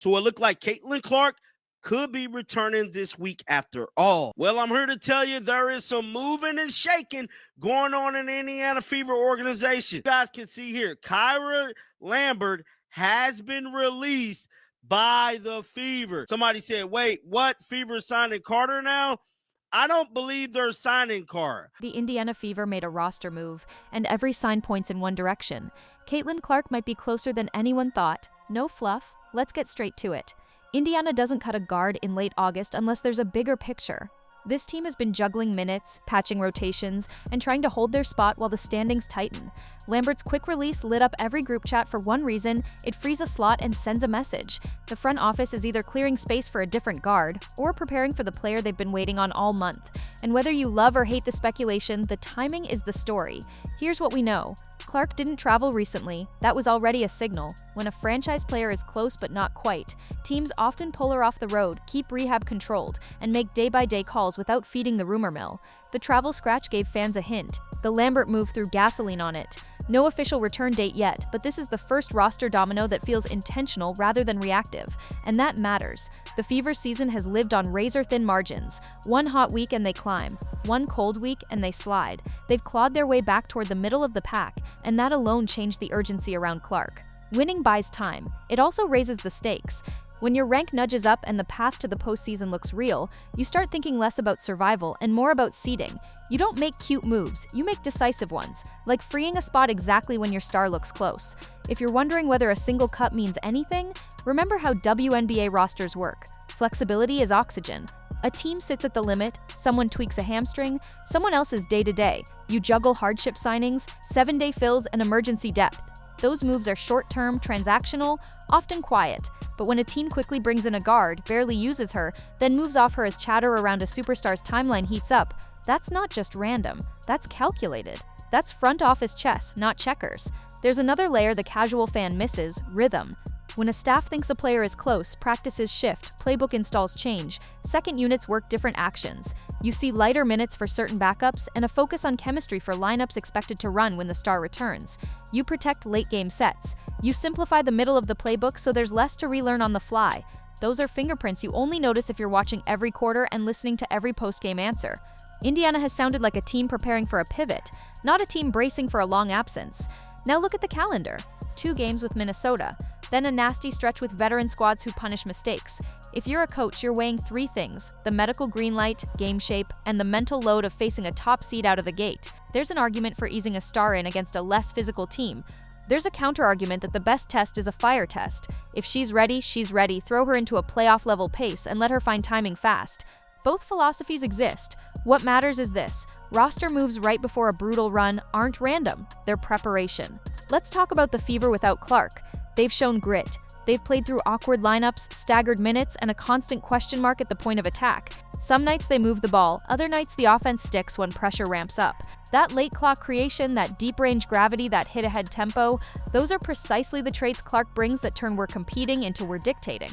So it looked like Caitlin Clark could be returning this week after all. Well, I'm here to tell you there is some moving and shaking going on in the Indiana Fever organization. You guys can see here, Kyra Lambert has been released by the Fever. Somebody said, wait, what? Fever signing Carter now? I don't believe they're signing Kyra. The Indiana Fever made a roster move, and every sign points in one direction. Caitlin Clark might be closer than anyone thought. No fluff, let's get straight to it. Indiana doesn't cut a guard in late August unless there's a bigger picture. This team has been juggling minutes, patching rotations, and trying to hold their spot while the standings tighten. Lambert's quick release lit up every group chat for one reason: it frees a slot and sends a message. The front office is either clearing space for a different guard or preparing for the player they've been waiting on all month. And whether you love or hate the speculation, the timing is the story. Here's what we know. Clark didn't travel recently. That was already a signal. When a franchise player is close but not quite, teams often pull her off the road, keep rehab controlled, and make day-by-day calls without feeding the rumor mill. The travel scratch gave fans a hint. The Lambert move threw gasoline on it. No official return date yet, but this is the first roster domino that feels intentional rather than reactive, and that matters. The Fever season has lived on razor-thin margins. One hot week and they climb. One cold week and they slide. They've clawed their way back toward the middle of the pack, and that alone changed the urgency around Clark. Winning buys time. It also raises the stakes. When your rank nudges up and the path to the postseason looks real, you start thinking less about survival and more about seeding. You don't make cute moves, you make decisive ones, like freeing a spot exactly when your star looks close. If you're wondering whether a single cut means anything, remember how WNBA rosters work. Flexibility is oxygen. A team sits at the limit, someone tweaks a hamstring, someone else is day-to-day. You juggle hardship signings, 7-day fills, and emergency depth. Those moves are short-term, transactional, often quiet. But when a team quickly brings in a guard, barely uses her, then moves off her as chatter around a superstar's timeline heats up, that's not just random, that's calculated. That's front office chess, not checkers. There's another layer the casual fan misses: rhythm. When a staff thinks a player is close, practices shift, playbook installs change, second units work different actions. You see lighter minutes for certain backups and a focus on chemistry for lineups expected to run when the star returns. You protect late-game sets. You simplify the middle of the playbook so there's less to relearn on the fly. Those are fingerprints you only notice if you're watching every quarter and listening to every post-game answer. Indiana has sounded like a team preparing for a pivot, not a team bracing for a long absence. Now look at the calendar. 2 games with Minnesota, then a nasty stretch with veteran squads who punish mistakes. If you're a coach, you're weighing 3 things: the medical green light, game shape, and the mental load of facing a top seed out of the gate. There's an argument for easing a star in against a less physical team. There's a counter-argument that the best test is a fire test. If she's ready, she's ready. Throw her into a playoff-level pace and let her find timing fast. Both philosophies exist. What matters is this: roster moves right before a brutal run aren't random, they're preparation. Let's talk about the Fever without Clark. They've shown grit. They've played through awkward lineups, staggered minutes, and a constant question mark at the point of attack. Some nights they move the ball, other nights the offense sticks when pressure ramps up. That late clock creation, that deep-range gravity, that hit-ahead tempo, those are precisely the traits Clark brings that turn "we're competing" into "we're dictating."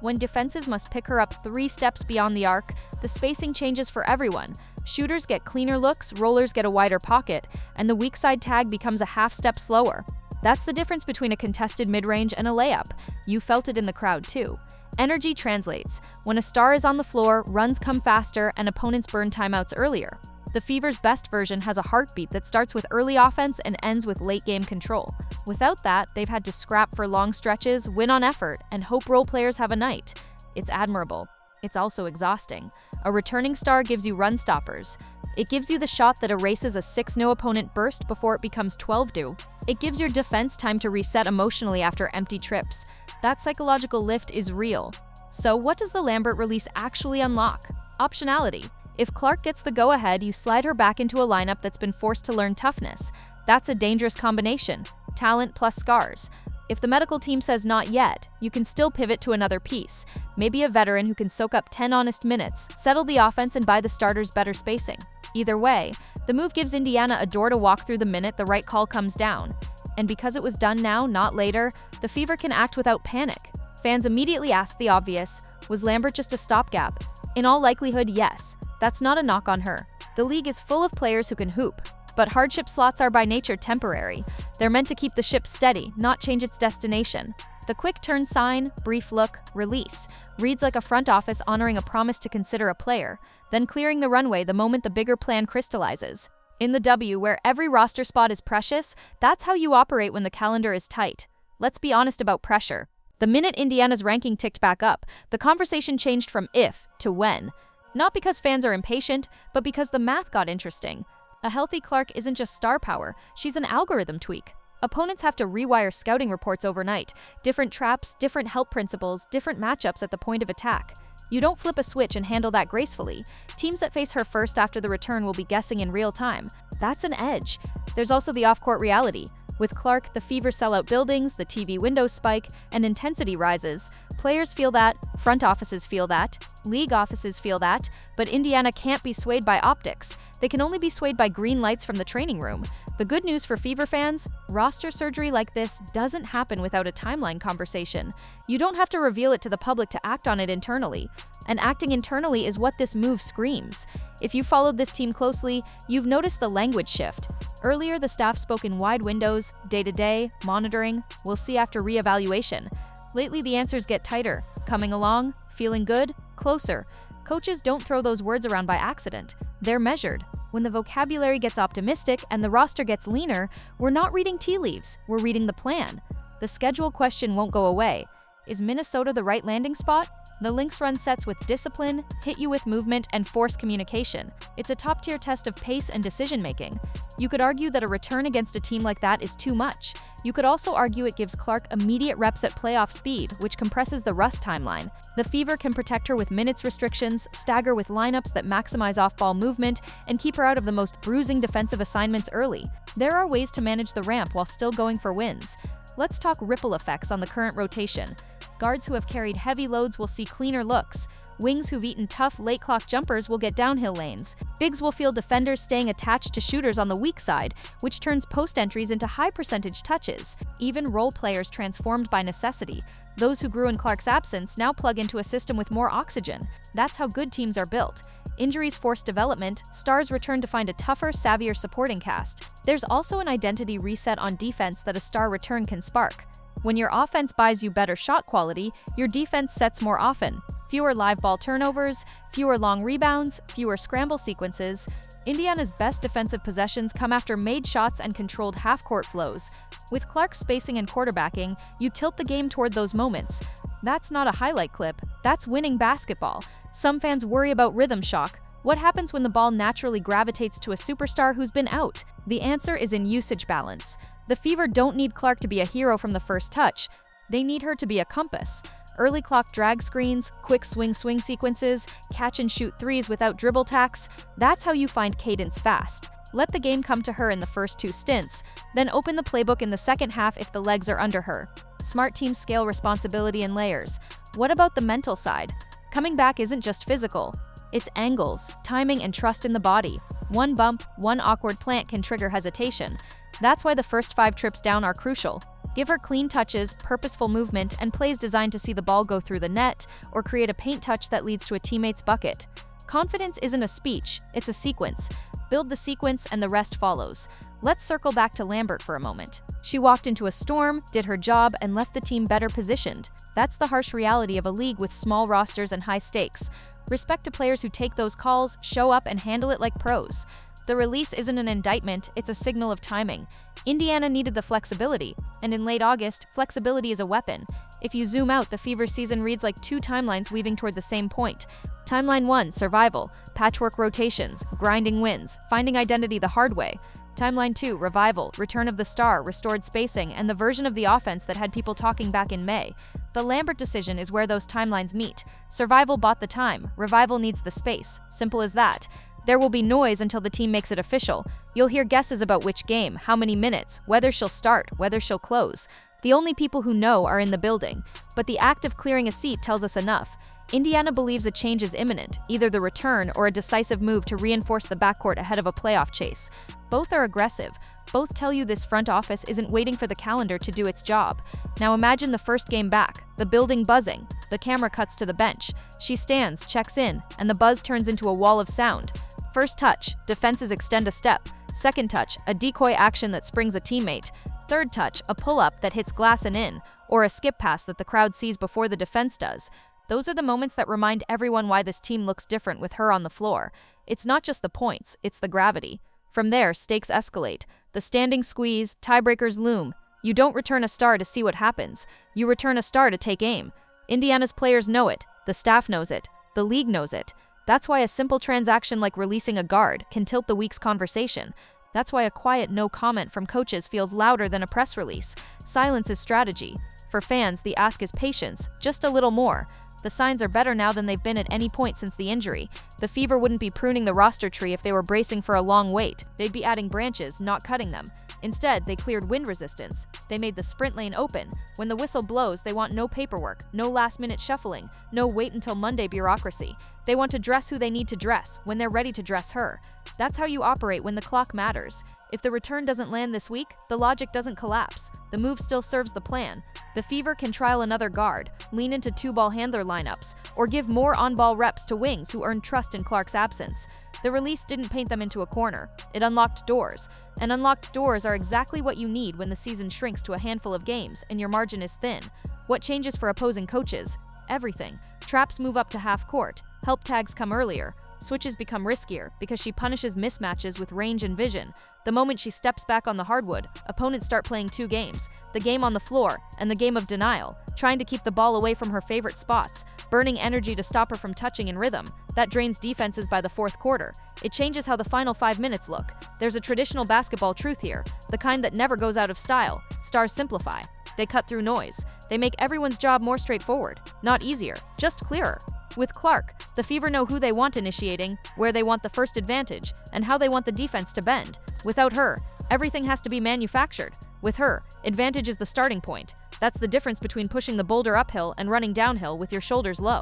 When defenses must pick her up 3 steps beyond the arc, the spacing changes for everyone. Shooters get cleaner looks, rollers get a wider pocket, and the weak side tag becomes a half step slower. That's the difference between a contested mid-range and a layup. You felt it in the crowd too. Energy translates. When a star is on the floor, runs come faster and opponents burn timeouts earlier. The Fever's best version has a heartbeat that starts with early offense and ends with late-game control. Without that, they've had to scrap for long stretches, win on effort, and hope role players have a night. It's admirable. It's also exhausting. A returning star gives you run stoppers. It gives you the shot that erases a 6-0 opponent burst before it becomes 12-2. It gives your defense time to reset emotionally after empty trips. That psychological lift is real. So what does the Lambert release actually unlock? Optionality. If Clark gets the go-ahead, you slide her back into a lineup that's been forced to learn toughness. That's a dangerous combination. Talent plus scars. If the medical team says not yet, you can still pivot to another piece. Maybe a veteran who can soak up 10 honest minutes, settle the offense, and buy the starters better spacing. Either way, the move gives Indiana a door to walk through the minute the right call comes down. And because it was done now, not later, the Fever can act without panic. Fans immediately ask the obvious: was Lambert just a stopgap? In all likelihood, yes. That's not a knock on her. The league is full of players who can hoop. But hardship slots are by nature temporary. They're meant to keep the ship steady, not change its destination. The quick turn sign, brief look, release, reads like a front office honoring a promise to consider a player, then clearing the runway the moment the bigger plan crystallizes. In the W, where every roster spot is precious, that's how you operate when the calendar is tight. Let's be honest about pressure. The minute Indiana's ranking ticked back up, the conversation changed from if to when. Not because fans are impatient, but because the math got interesting. A healthy Clark isn't just star power, she's an algorithm tweak. Opponents have to rewire scouting reports overnight. Different traps, different help principles, different matchups at the point of attack. You don't flip a switch and handle that gracefully. Teams that face her first after the return will be guessing in real time. That's an edge. There's also the off-court reality. With Clark, the fever sell out buildings, the TV windows spike, and intensity rises. Players feel that, front offices feel that, league offices feel that, but Indiana can't be swayed by optics. They can only be swayed by green lights from the training room. The good news for Fever fans, roster surgery like this doesn't happen without a timeline conversation. You don't have to reveal it to the public to act on it internally. And acting internally is what this move screams. If you followed this team closely, you've noticed the language shift. Earlier, the staff spoke in wide windows, day-to-day, monitoring, we'll see after reevaluation. Lately, the answers get tighter. Coming along, feeling good, closer. Coaches don't throw those words around by accident. They're measured. When the vocabulary gets optimistic and the roster gets leaner, we're not reading tea leaves, we're reading the plan. The schedule question won't go away. Is Minnesota the right landing spot? The Lynx run sets with discipline, hit you with movement, and force communication. It's a top-tier test of pace and decision-making. You could argue that a return against a team like that is too much. You could also argue it gives Clark immediate reps at playoff speed, which compresses the rust timeline. The Fever can protect her with minutes restrictions, stagger with lineups that maximize off-ball movement, and keep her out of the most bruising defensive assignments early. There are ways to manage the ramp while still going for wins. Let's talk ripple effects on the current rotation. Guards who have carried heavy loads will see cleaner looks. Wings who've eaten tough late-clock jumpers will get downhill lanes. Bigs will feel defenders staying attached to shooters on the weak side, which turns post entries into high-percentage touches. Even role players transformed by necessity. Those who grew in Clark's absence now plug into a system with more oxygen. That's how good teams are built. Injuries force development, stars return to find a tougher, savvier supporting cast. There's also an identity reset on defense that a star return can spark. When your offense buys you better shot quality, your defense sets more often. Fewer live ball turnovers, fewer long rebounds, fewer scramble sequences. Indiana's best defensive possessions come after made shots and controlled half-court flows. With Clark's spacing and quarterbacking, you tilt the game toward those moments. That's not a highlight clip, that's winning basketball. Some fans worry about rhythm shock. What happens when the ball naturally gravitates to a superstar who's been out? The answer is in usage balance. The Fever don't need Clark to be a hero from the first touch. They need her to be a compass. Early clock drag screens, quick swing sequences, catch and shoot threes without dribble tacks, that's how you find cadence fast. Let the game come to her in the first 2 stints, then open the playbook in the second half if the legs are under her. Smart teams scale responsibility in layers. What about the mental side? Coming back isn't just physical. It's angles, timing, and trust in the body. One bump, one awkward plant can trigger hesitation. That's why the first 5 trips down are crucial. Give her clean touches, purposeful movement, and plays designed to see the ball go through the net or create a paint touch that leads to a teammate's bucket. Confidence isn't a speech, it's a sequence. Build the sequence and the rest follows. Let's circle back to Lambert for a moment. She walked into a storm, did her job, and left the team better positioned. That's the harsh reality of a league with small rosters and high stakes. Respect to players who take those calls, show up, and handle it like pros. The release isn't an indictment, it's a signal of timing. Indiana needed the flexibility, and in late August, flexibility is a weapon. If you zoom out, the Fever season reads like 2 timelines weaving toward the same point. Timeline 1, survival, patchwork rotations, grinding wins, finding identity the hard way. Timeline 2, revival, return of the star, restored spacing, and the version of the offense that had people talking back in May. The Lambert decision is where those timelines meet. Survival bought the time, revival needs the space. Simple as that. There will be noise until the team makes it official. You'll hear guesses about which game, how many minutes, whether she'll start, whether she'll close. The only people who know are in the building. But the act of clearing a seat tells us enough. Indiana believes a change is imminent, either the return or a decisive move to reinforce the backcourt ahead of a playoff chase. Both are aggressive. Both tell you this front office isn't waiting for the calendar to do its job. Now imagine the first game back, the building buzzing. The camera cuts to the bench. She stands, checks in, and the buzz turns into a wall of sound. First touch, defenses extend a step. Second touch, a decoy action that springs a teammate. Third touch, a pull-up that hits glass and in, or a skip pass that the crowd sees before the defense does. Those are the moments that remind everyone why this team looks different with her on the floor. It's not just the points, it's the gravity. From there, stakes escalate. The standing squeeze, tiebreakers loom. You don't return a star to see what happens. You return a star to take aim. Indiana's players know it. The staff knows it. The league knows it. That's why a simple transaction like releasing a guard can tilt the week's conversation. That's why a quiet no comment from coaches feels louder than a press release. Silence is strategy. For fans, the ask is patience, just a little more. The signs are better now than they've been at any point since the injury. The Fever wouldn't be pruning the roster tree if they were bracing for a long wait. They'd be adding branches, not cutting them. Instead, they cleared wind resistance. They made the sprint lane open. When the whistle blows, they want no paperwork, no last-minute shuffling, no wait until Monday bureaucracy. They want to dress who they need to dress, when they're ready to dress her. That's how you operate when the clock matters. If the return doesn't land this week, the logic doesn't collapse. The move still serves the plan. The Fever can trial another guard, lean into two-ball handler lineups, or give more on-ball reps to wings who earn trust in Clark's absence. The release didn't paint them into a corner. It unlocked doors. And unlocked doors are exactly what you need when the season shrinks to a handful of games and your margin is thin. What changes for opposing coaches? Everything. Traps move up to half court. Help tags come earlier. Switches become riskier because she punishes mismatches with range and vision. The moment she steps back on the hardwood, opponents start playing two games, the game on the floor and the game of denial, trying to keep the ball away from her favorite spots, burning energy to stop her from touching in rhythm. That drains defenses by the fourth quarter. It changes how the final 5 minutes look. There's a traditional basketball truth here, the kind that never goes out of style. Stars simplify. They cut through noise. They make everyone's job more straightforward, not easier, just clearer. With Clark, the Fever know who they want initiating, where they want the first advantage, and how they want the defense to bend. Without her, everything has to be manufactured. With her, advantage is the starting point. That's the difference between pushing the boulder uphill and running downhill with your shoulders low.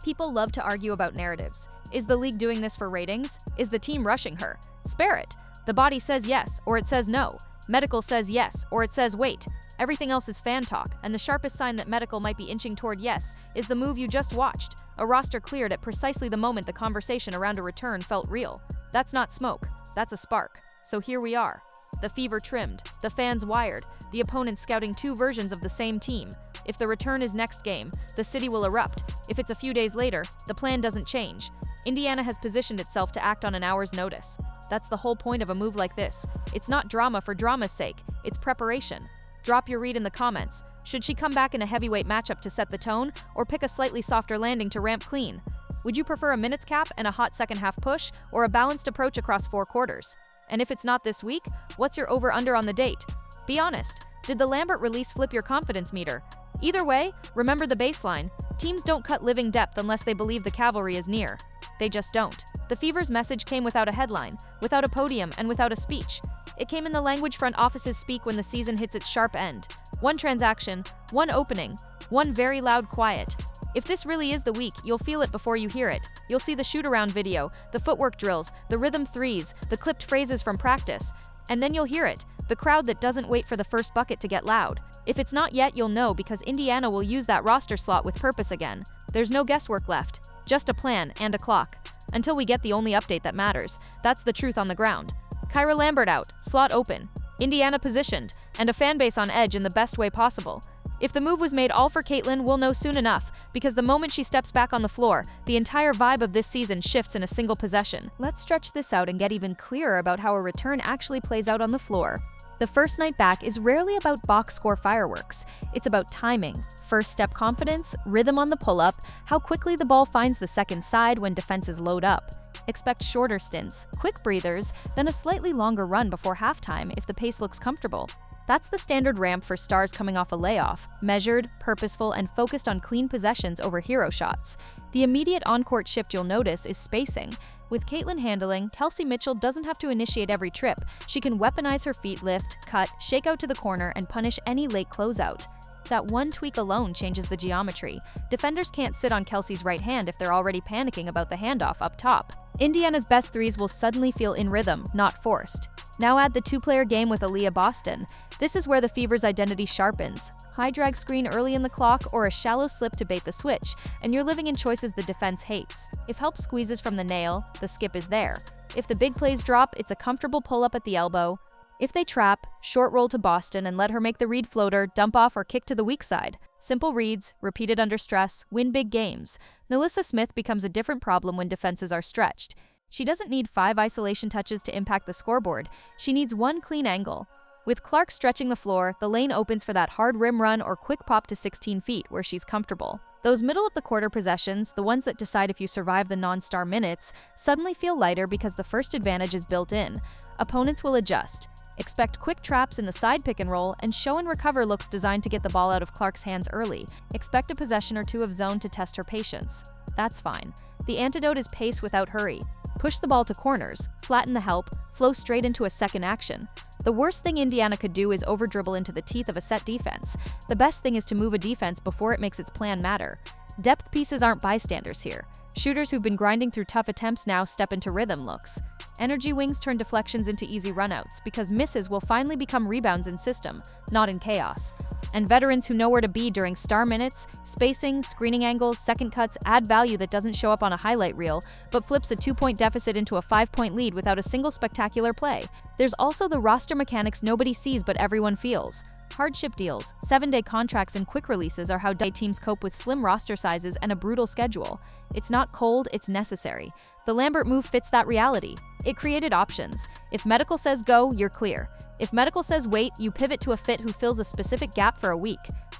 People love to argue about narratives. Is the league doing this for ratings? Is the team rushing her? Spare it. The body says yes, or it says no. Medical says yes, or it says wait. Everything else is fan talk, and the sharpest sign that medical might be inching toward yes is the move you just watched. A roster cleared at precisely the moment the conversation around a return felt real. That's not smoke, that's a spark. So here we are. The Fever trimmed, the fans wired, the opponents scouting two versions of the same team. If the return is next game, the city will erupt. If it's a few days later, the plan doesn't change. Indiana has positioned itself to act on an hour's notice. That's the whole point of a move like this. It's not drama for drama's sake, it's preparation. Drop your read in the comments. Should she come back in a heavyweight matchup to set the tone, or pick a slightly softer landing to ramp clean? Would you prefer a minutes cap and a hot second half push, or a balanced approach across 4 quarters? And if it's not this week, what's your over-under on the date? Be honest, did the Lambert release flip your confidence meter? Either way, remember the baseline. Teams don't cut living depth unless they believe the cavalry is near. They just don't. The Fever's message came without a headline, without a podium, and without a speech. It came in the language front offices speak when the season hits its sharp end. One transaction, one opening, one very loud quiet. If this really is the week, you'll feel it before you hear it. You'll see the shoot-around video, the footwork drills, the rhythm threes, the clipped phrases from practice. And then you'll hear it, the crowd that doesn't wait for the first bucket to get loud. If it's not yet, you'll know because Indiana will use that roster slot with purpose again. There's no guesswork left, just a plan and a clock. Until we get the only update that matters, that's the truth on the ground. Kyra Lambert out, slot open, Indiana positioned, and a fanbase on edge in the best way possible. If the move was made all for Caitlin, we'll know soon enough, because the moment she steps back on the floor, the entire vibe of this season shifts in a single possession. Let's stretch this out and get even clearer about how a return actually plays out on the floor. The first night back is rarely about box score fireworks. It's about timing, first step confidence, rhythm on the pull-up, how quickly the ball finds the second side when defenses load up. Expect shorter stints, quick breathers, then a slightly longer run before halftime if the pace looks comfortable. That's the standard ramp for stars coming off a layoff, measured, purposeful, and focused on clean possessions over hero shots. The immediate on-court shift you'll notice is spacing. With Caitlin handling, Kelsey Mitchell doesn't have to initiate every trip. She can weaponize her feet lift, cut, shake out to the corner, and punish any late closeout. That one tweak alone changes the geometry. Defenders can't sit on Kelsey's right hand if they're already panicking about the handoff up top. Indiana's best threes will suddenly feel in rhythm, not forced. Now add the two-player game with Aaliyah Boston. This is where the Fever's identity sharpens. High drag screen early in the clock or a shallow slip to bait the switch, and you're living in choices the defense hates. If help squeezes from the nail, the skip is there. If the big plays drop, it's a comfortable pull-up at the elbow. If they trap, short roll to Boston and let her make the read floater, dump off, or kick to the weak side. Simple reads, repeated under stress, win big games. NaLyssa Smith becomes a different problem when defenses are stretched. She doesn't need 5 isolation touches to impact the scoreboard. She needs 1 clean angle. With Clark stretching the floor, the lane opens for that hard rim run or quick pop to 16 feet where she's comfortable. Those middle-of-the-quarter possessions, the ones that decide if you survive the non-star minutes, suddenly feel lighter because the first advantage is built in. Opponents will adjust. Expect quick traps in the side pick and roll and show and recover looks designed to get the ball out of Clark's hands early. Expect a possession or 2 of zone to test her patience. That's fine. The antidote is pace without hurry. Push the ball to corners, flatten the help, flow straight into a second action. The worst thing Indiana could do is overdribble into the teeth of a set defense. The best thing is to move a defense before it makes its plan matter. Depth pieces aren't bystanders here. Shooters who've been grinding through tough attempts now step into rhythm looks. Energy wings turn deflections into easy runouts because misses will finally become rebounds in system, not in chaos. And veterans who know where to be during star minutes, spacing, screening angles, second cuts add value that doesn't show up on a highlight reel, but flips a 2-point deficit into a 5-point lead without a single spectacular play. There's also the roster mechanics nobody sees but everyone feels. Hardship deals, 7-day contracts, and quick releases are how teams cope with slim roster sizes and a brutal schedule. It's not cold, it's necessary. The Lambert move fits that reality. It created options. If medical says go, you're clear. If medical says wait, you pivot to a fit who fills a specific gap for a week.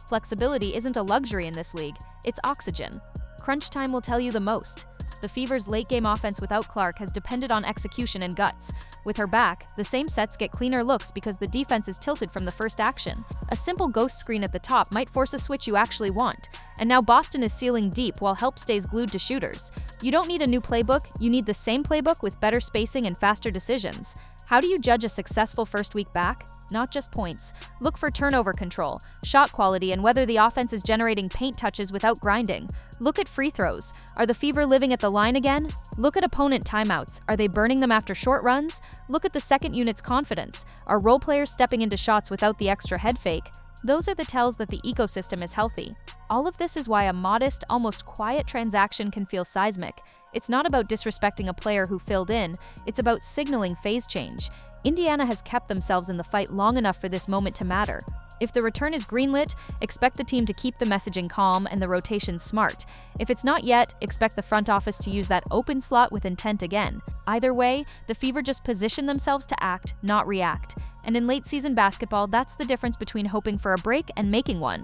Flexibility isn't a luxury in this league, it's oxygen. Crunch time will tell you the most. The Fever's late-game offense without Clark has depended on execution and guts. With her back, the same sets get cleaner looks because the defense is tilted from the first action. A simple ghost screen at the top might force a switch you actually want. And now Boston is sealing deep while help stays glued to shooters. You don't need a new playbook, you need the same playbook with better spacing and faster decisions. How do you judge a successful first week back? Not just points. Look for turnover control, shot quality, and whether the offense is generating paint touches without grinding. Look at free throws. Are the Fever living at the line again? Look at opponent timeouts. Are they burning them after short runs? Look at the second unit's confidence. Are role players stepping into shots without the extra head fake? Those are the tells that the ecosystem is healthy. All of this is why a modest, almost quiet transaction can feel seismic. It's not about disrespecting a player who filled in, it's about signaling phase change. Indiana has kept themselves in the fight long enough for this moment to matter. If the return is greenlit, expect the team to keep the messaging calm and the rotation smart. If it's not yet, expect the front office to use that open slot with intent again. Either way, the Fever just position themselves to act, not react. And in late-season basketball, that's the difference between hoping for a break and making one.